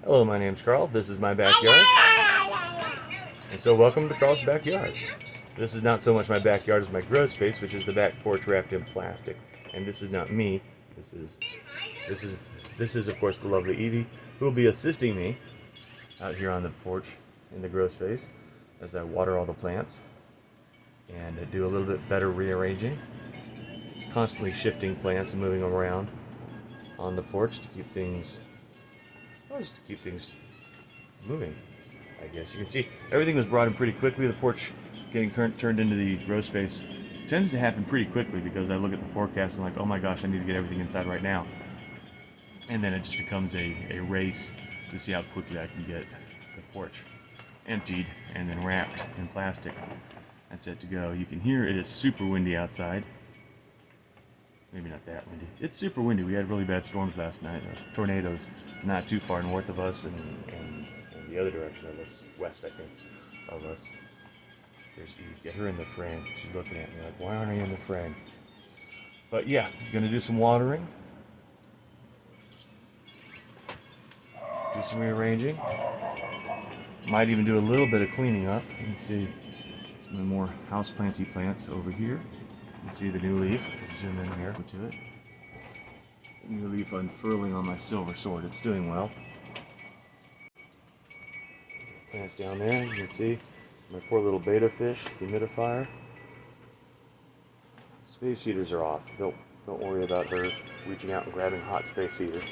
Hello, my name's Carl. This is my backyard. And so welcome to Carl's backyard. This is not so much my backyard as my grow space, which is the back porch wrapped in plastic. And this is not me. This is of course the lovely Evie, who will be assisting me out here on the porch in the grow space as I water all the plants and do a little bit better rearranging. It's constantly shifting plants and moving them around on the porch to keep things, well, just to keep things moving, I guess. You can see everything was brought in pretty quickly. The porch getting turned into the grow space tends to happen pretty quickly because I look at the forecast and like, oh my gosh, I need to get everything inside right now. And then it just becomes a race to see how quickly I can get the porch emptied and then wrapped in plastic and set to go. You can hear it is super windy outside. Maybe not that windy. It's super windy. We had really bad storms last night. Tornadoes not too far north of us and the other direction of us, west I think of us. There's Eve. Get her in the frame. She's looking at me like, why aren't I in the frame? But yeah, gonna do some watering. Do some rearranging. Might even do a little bit of cleaning up. You can see some more houseplanty plants over here. You can see the new leaf. Zoom in here to it. New leaf unfurling on my silver sword. It's doing well. Plants down there. You can see my poor little betta fish humidifier. Space heaters are off. Don't worry about her reaching out and grabbing hot space heaters.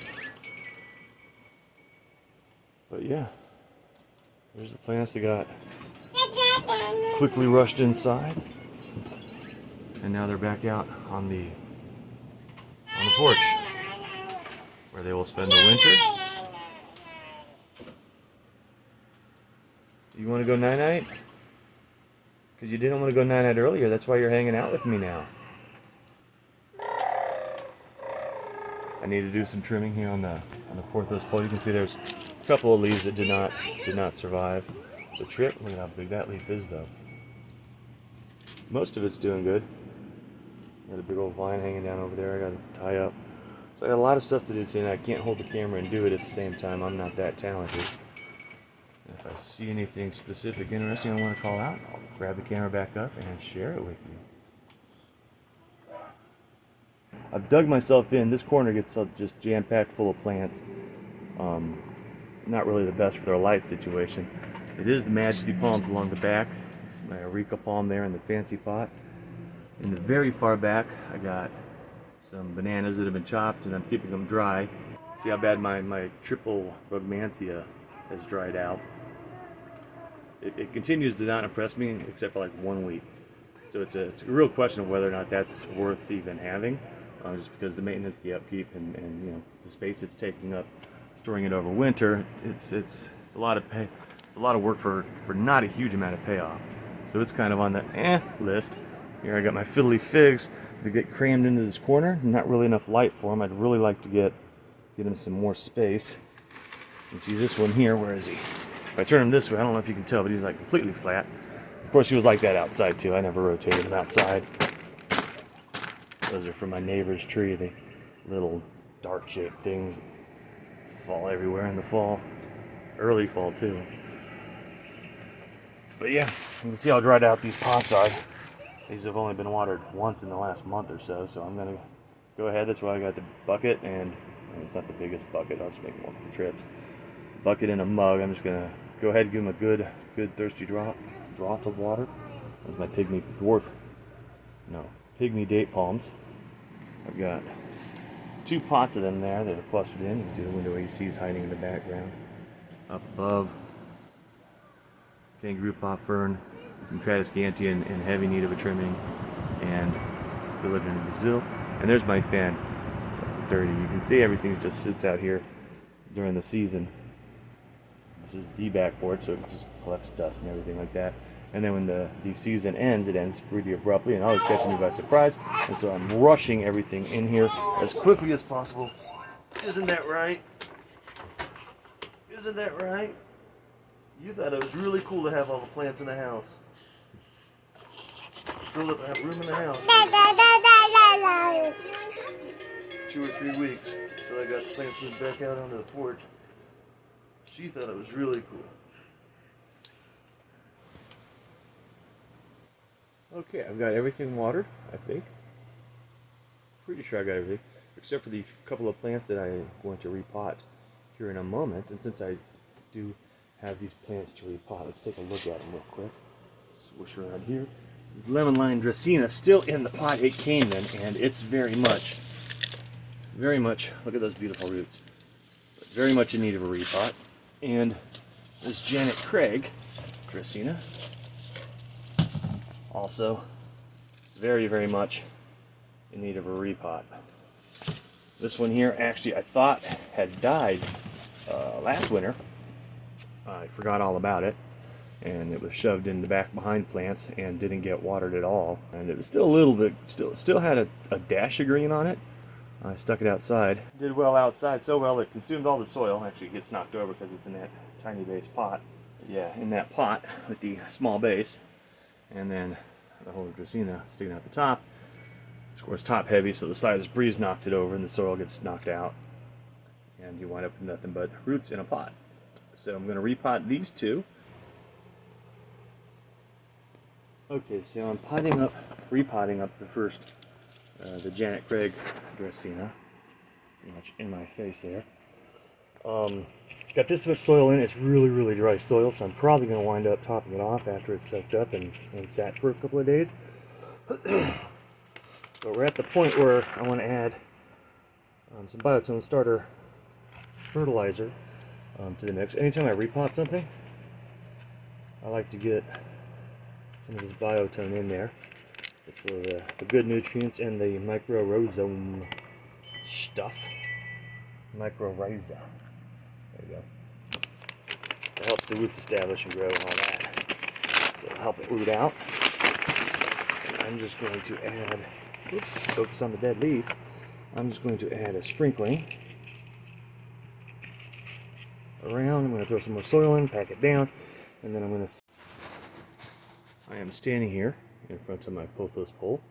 But yeah, there's the plants that got quickly rushed inside, and now they're back out on the porch, where they will spend the winter. You want to go night-night? Because you didn't want to go night-night earlier. That's why you're hanging out with me now. I need to do some trimming here on the Porthos pole. You can see there's a couple of leaves that did not survive the trip. Look at how big that leaf is, though. Most of it's doing good. Got a big old vine hanging down over there. I got to tie up. So I got a lot of stuff to do today. I can't hold the camera and do it at the same time. I'm not that talented. If I see anything specific, interesting, I want to call out, I'll grab the camera back up and share it with you. I've dug myself in. This corner gets just jam-packed full of plants. Not really the best for their light situation. It is the Majesty Palms along the back. It's my Areca palm there in the fancy pot. In the very far back, I got some bananas that have been chopped and I'm keeping them dry. See how bad my triple Brugmansia has dried out. It continues to not impress me except for like 1 week. So it's a real question of whether or not that's worth even having, just because the maintenance, the upkeep, and you know, the space it's taking up, storing it over winter. It's a lot of pay. It's a lot of work for not a huge amount of payoff. So it's kind of on the list. Here I got my fiddly figs that get crammed into this corner. Not really enough light for them. I'd really like to get him some more space. You can see this one here. Where is he? If I turn him this way, I don't know if you can tell, but he's like completely flat. Of course, he was like that outside too. I never rotated him outside. Those are from my neighbor's tree. The little dark-shaped things fall everywhere in the fall, early fall too. But yeah, you can see how dried out these pots are. These have only been watered once in the last month or so, so I'm gonna go ahead. That's why I got the bucket, and it's not the biggest bucket. I'll just make multiple trips. Bucket and a mug. I'm just gonna go ahead and give them a good thirsty draught of water. There's my Pygmy date palms. I've got 2 pots of them there that are clustered in. You can see the window ACs hiding in the background. Up above, kangaroo paw fern from Dracaena in heavy need of a trimming, and delivered in Brazil. And there's my fan. It's dirty. You can see everything just sits out here during the season. This is the back porch, so it just collects dust and everything like that. And then when the season ends, it ends pretty abruptly and always catches me by surprise. And so I'm rushing everything in here as quickly as possible. Isn't that right? Isn't that right? You thought it was really cool to have all the plants in the house. Fill up that room in the house. 2 or 3 weeks till I got the plants moved back out onto the porch. she thought it was really cool. Okay, I've got everything watered, I think. Pretty sure I got everything, except for the couple of plants that I'm going to repot here in a moment. And since I do have these plants to repot, let's take a look at them real quick. Swoosh around here. This lemon lime Dracaena still in the pot it came in, and it's very much, look at those beautiful roots. Very much in need of a repot. And this Janet Craig Dracaena, also very, very much in need of a repot. This one here, actually, I thought had died last winter. I forgot all about it, and it was shoved in the back behind plants and didn't get watered at all. And it was still a little bit, still had a dash of green on it. I stuck it outside. Did well outside, so well it consumed all the soil. Actually, it gets knocked over because it's in that tiny base pot. But yeah, in that pot with the small base, and then the whole Dracaena sticking out the top. It's of course top heavy, so the slightest breeze knocks it over and the soil gets knocked out, and you wind up with nothing but roots in a pot. So I'm going to repot these two. Okay, so I'm repotting up the first, the Janet Craig Dracaena. Pretty much in my face there. Got this much soil in it. It's really, really dry soil, so I'm probably going to wind up topping it off after it's soaked up and sat for a couple of days. So we're at the point where I want to add some Biotone starter fertilizer to the mix. Anytime I repot something, I like to get some of this Biotone in there for the good nutrients and the microrhizome stuff. Mycorrhiza. There you go. It helps the roots establish and grow and all that. So it'll help it root out. And I'm just going to add, focus on the dead leaf. I'm just going to add a sprinkling around. I'm going to throw some more soil in, pack it down, and then I'm going to... I am standing here in front of my pothos pole,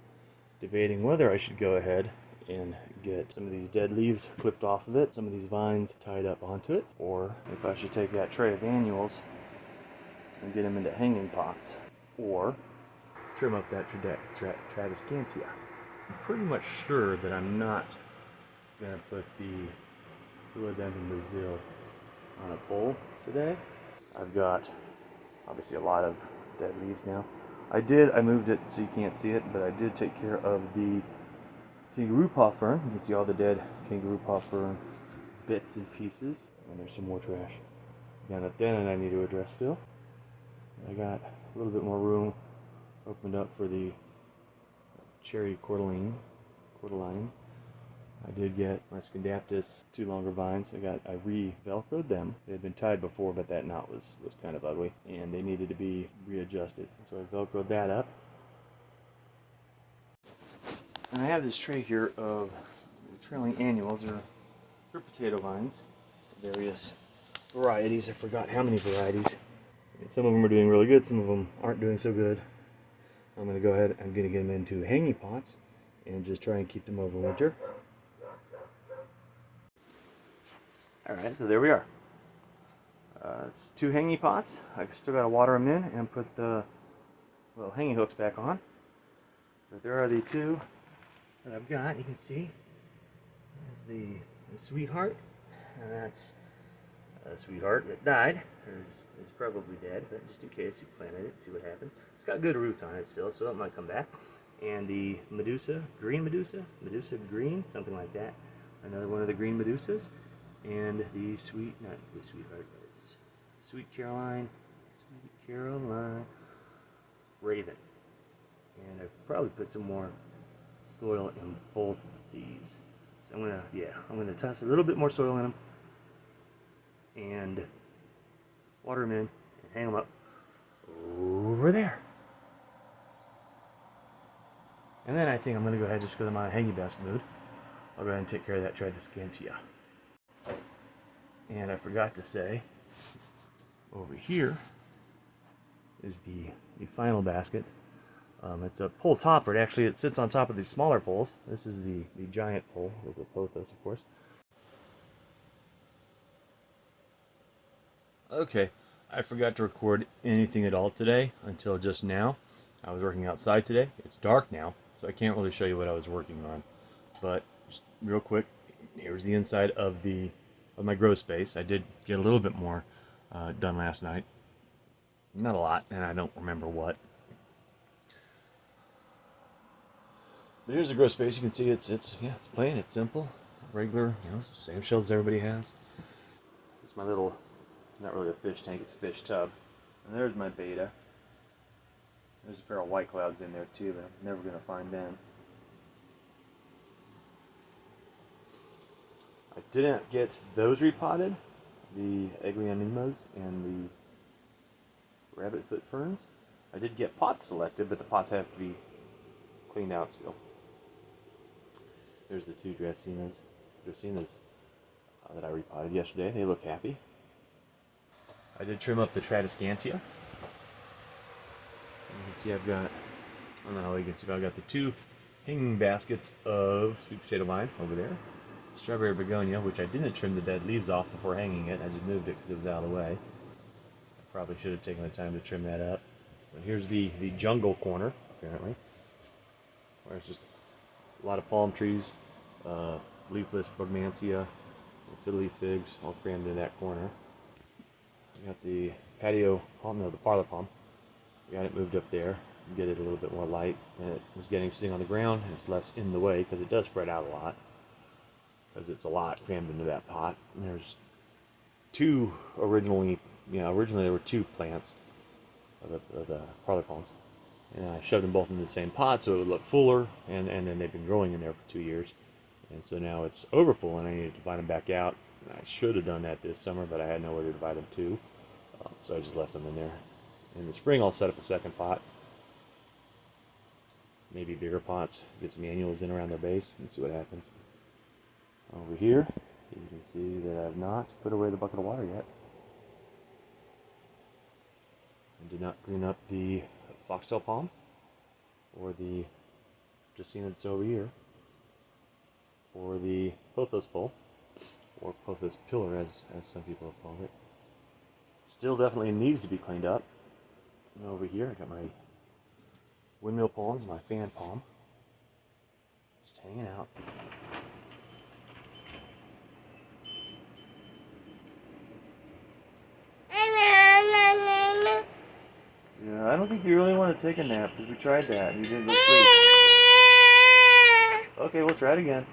debating whether I should go ahead and get some of these dead leaves clipped off of it, some of these vines tied up onto it, or if I should take that tray of annuals and get them into hanging pots, or trim up that Dracaena. I'm pretty much sure that I'm not going to put the Philodendron Brazil on a pole today. I've got obviously a lot of dead leaves now. I moved it so you can't see it, but I did take care of the kangaroo paw fern. You can see all the dead kangaroo paw fern bits and pieces. And there's some more trash down at the end, and I need to address still. I got a little bit more room opened up for the cherry cordyline. I did get my Scindaptus 2 longer vines. I re-velcroed them. They had been tied before, but that knot was kind of ugly, and they needed to be readjusted. So I velcroed that up. And I have this tray here of trailing annuals, or potato vines, various varieties. I forgot how many varieties. And some of them are doing really good, some of them aren't doing so good. I'm going to go ahead, I'm going to get them into hanging pots and just try and keep them over winter. Alright, so there we are. It's 2 hanging pots. I still got to water them in and put the little hanging hooks back on. But there are the 2 that I've got. You can see there's the sweetheart, and that's a sweetheart that died. It's probably dead, but just in case you planted it, see what happens. It's got good roots on it still, so it might come back. And the Medusa green, something like that. Another one of the green Medusas. And the not the sweetheart, but it's Sweet Caroline Raven. And I've probably put some more soil in both of these. So I'm gonna toss a little bit more soil in them and water them in and hang them up over there. And then I think I'm gonna go ahead and just go to my hanging basket mood. I'll go ahead and take care of that Dracaena. And I forgot to say, over here is the final basket. It's a pole topper. It sits on top of these smaller poles. This is the giant pole, local pothos, of course. Okay, I forgot to record anything at all today until just now. I was working outside today. It's dark now, so I can't really show you what I was working on. But just real quick, here's the inside of my grow space. I did get a little bit more done last night. Not a lot, and I don't remember what. But here's the grow space. You can see it's plain, it's simple, regular, same shelves everybody has. This is my little, not really a fish tank, it's a fish tub. And there's my beta. There's a pair of white clouds in there too, but I'm never going to find them. I didn't get those repotted, the Eglionemas and the rabbit foot ferns. I did get pots selected, but the pots have to be cleaned out still. There's the two Dracaenas that I repotted yesterday. They look happy. I did trim up the Tradescantia. You can see I've got, I don't know how you can see, but I've got the two hanging baskets of sweet potato vine over there. Strawberry begonia, which I didn't trim the dead leaves off before hanging it. I just moved it because it was out of the way. I probably should have taken the time to trim that up. But here's the jungle corner, apparently, where it's just a lot of palm trees, leafless brugmansia, fiddly figs, all crammed in that corner. We got the patio palm, no, the parlor palm. We got it moved up there, get it a little bit more light, and it was getting sitting on the ground, and it's less in the way because it does spread out a lot. Because it's a lot crammed into that pot. And there's two originally there were two plants of the Parlor Palms. And I shoved them both into the same pot so it would look fuller, and then they've been growing in there for 2 years. And so now it's overfull and I need to divide them back out. And I should have done that this summer, but I had nowhere to divide them to. So I just left them in there. In the spring I'll set up a second pot. Maybe bigger pots, get some annuals in around their base and see what happens. Over here, you can see that I've not put away the bucket of water yet. I did not clean up the foxtail palm, or the Dracaena that's over here, or the pothos pole, or pothos pillar as some people have called it. Still definitely needs to be cleaned up. And over here, I got my windmill palms, my fan palm, just hanging out. Yeah, I don't think you really want to take a nap because we tried that and you didn't go to sleep. Okay, we'll try it again.